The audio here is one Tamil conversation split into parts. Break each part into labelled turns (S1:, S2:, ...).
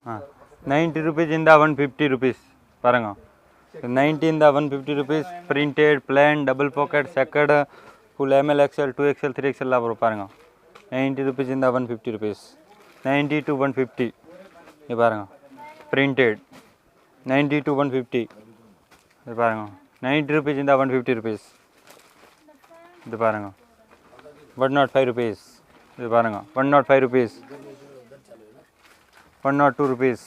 S1: 90 rupees in the 150 rupees paranga. 90 in the 150 rupees printed plain double pocket second full ML XL 2XL 3XL la bro paranga. 90 rupees in the 150 rupees. 90 to 150 ये paranga printed 90 to 150 ये paranga 90 rupees in the 150 rupees ये paranga 105 rupees ये paranga 105 rupees 102 rupees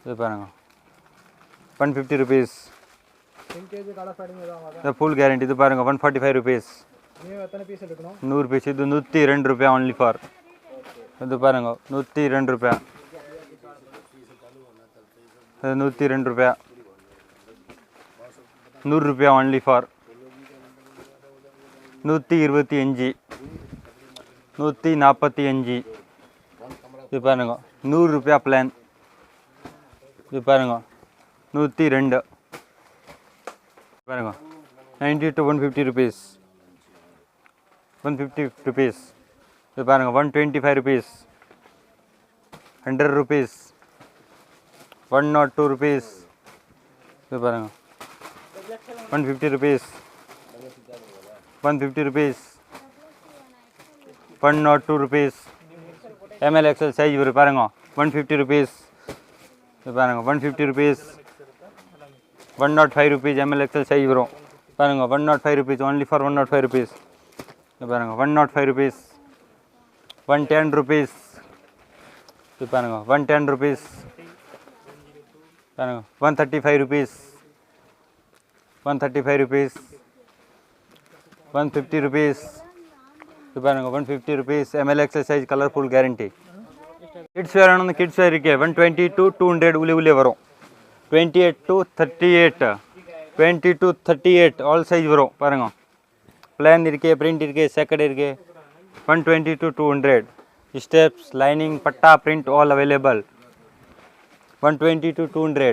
S1: ये paranga 150 rupees the full guarantee இது பாருங்க 145 rupees
S2: நீங்க எத்தனை பீஸ் எடுக்கணும்
S1: 100 பீஸ் இது 102 ரூபாய் only for இது பாருங்க 102 ரூபாய் இது 102 ரூபாய் 100 ரூபாய் only for 125 145 இது பாருங்க 100 ரூபாய் பிளான் இது பாருங்க 102 பாருங்க 90 to 150 rupees 150 rupees இது பாருங்க 125 rupees 100 rupees 102 rupees இது பாருங்க 150 rupees 150 rupees 102 rupees ML XL size வரும் பாருங்க 150 rupees இது பாருங்க 150 rupees 105 rupees ML XL size வரும் பாருங்க 105 rupees only for 105 rupees இது பாருங்க 105 rupees 110 rupees இது பாருங்க 110 rupees பாருங்க 135 rupees 135 rupees 150 rupees இது பாருங்க 150 rupees ML XL size colorful guarantee kids wear ஆனது kids wear இருக்கு 120 to 200 உள்ளே வரும் 28 to 38 20 to 38 all size வரும் பாருங்க plain இருக்கு print இருக்கு second இருக்கு 120 to 200 steps lining patta print all available 120 to 200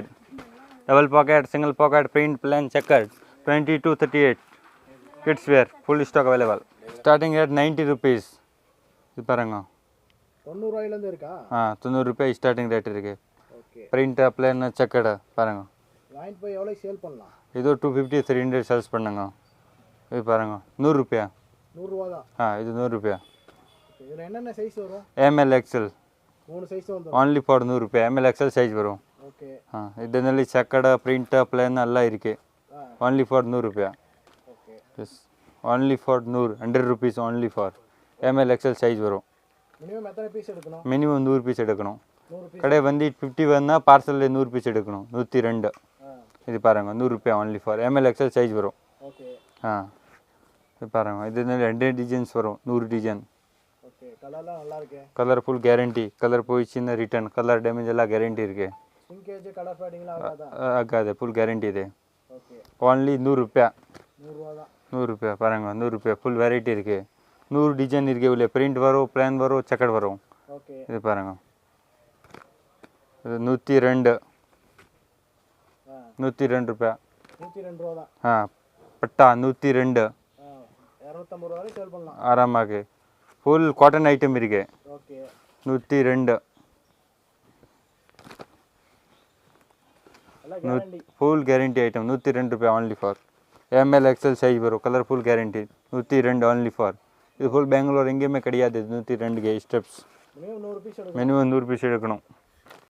S1: double pocket single pocket print plain checkered 20 to 38 kids wear full stock available starting at 90 rupees இது பாருங்க
S2: 90 ரூபாயில இருந்து இருக்கா
S1: 90 ரூபாய் ஸ்டார்டிங் ரேட் இருக்கு
S2: ஓகே
S1: print plain checkered பாருங்க
S2: வாங்கிட்டு போய் எவ்வளவு சேல் பண்ணலாம்
S1: இது 250 300 சேல்ஸ் பண்ணுங்க இது பாருங்க 100 ரூபாய்
S2: 100 ரூபாய் தான்
S1: இது 100 ரூபாய்
S2: இதுல என்னென்ன சைஸ் வரும்
S1: ML XL
S2: மூணு சைஸ் வந்து
S1: only for 100 ರೂಪಾಯಿ ML XL size வரும்
S2: ಓಕೆ
S1: ಇದರಲ್ಲಿ ಚಕ್ಕಡ ಪ್ರಿಂಟ್ ಪ್ಲೇನ್ ಎಲ್ಲ ಇರುತ್ತೆ only for 100 ರೂಪಾಯಿ
S2: okay
S1: yes only for 100 rupees only for ML XL size வரும்
S2: மினிமம் எத்தனை பீஸ் எடுக்கணும்
S1: மினிமம் 100 பீஸ் எடுக்கணும்
S2: 100 பீஸ்
S1: கடை வந்து 50 வந்தா பார்சல்ல 100 பீஸ் எடுக்கணும் 102 இது பாருங்க 100 ರೂಪಾಯಿ only for ML XL size வரும்
S2: ஓகே
S1: இது பாருங்க இதுல ரெண்டு டிசைன்ஸ் வரும் 100 டிசைன்
S2: ஓகே கலர்லாம் நல்லா இருக்கு
S1: கலர்ஃபுல் கேரண்டி கலர் போயிச்சினா ரிட்டர்ன் கலர் ಡ್ಯಾಮೇಜ್ ಎಲ್ಲ ಗ್ಯಾರಂಟಿ ಇருக்கு
S2: ஸ்விங்கேஜ் கலர் ஃபேடிங்ல ஆகாதா
S1: ஆகாது ಫುಲ್ ಗ್ಯಾರಂಟಿ ಇದೆ
S2: ஓகே
S1: only 100 ರೂಪಾಯಿ
S2: 100 ரூபாய் தான்
S1: 100 ರೂಪಾಯಿ பாருங்க 100 ರೂಪಾಯಿ ಫುல் வெரைட்டி இருக்கு 100 டிசைன் இருக்கு உள்ள பிரிண்ட் வரும் பிளான் வரும் செக்கட் வரும்
S2: ஓகே
S1: இது பாருங்க இது 102 102 ರೂಪಾಯಿ
S2: 102 ரூபாய் தான்
S1: பட்டா 102
S2: 250 ரூபாய் சேல் பண்ணலாம்
S1: ஆராமாகி ஃபுல் காட்டன் ஐட்டம் இருக்கு
S2: ஓகே
S1: 102
S2: ಎಲ್ಲ ಗ್ಯಾರಂಟಿ
S1: ಫುಲ್ ಗ್ಯಾರಂಟಿ ಐಟಮ್ 102 ರೂಪಾಯಿ only for ML XL size ಬರೋ ಕಲರ್ಫುಲ್ ಗ್ಯಾರಂಟಿ 102 only for ಇದು ಫುಲ್ ಬೆಂಗಳೂರು எங்கேயுமே கிடையாது 102 ಗೆ ಸ್ಟೆಪ್ಸ್
S2: மினிமம் 100 பீஸ் எடுக்கணும்
S1: மினிமம் 100 பீஸ் எடுக்கணும்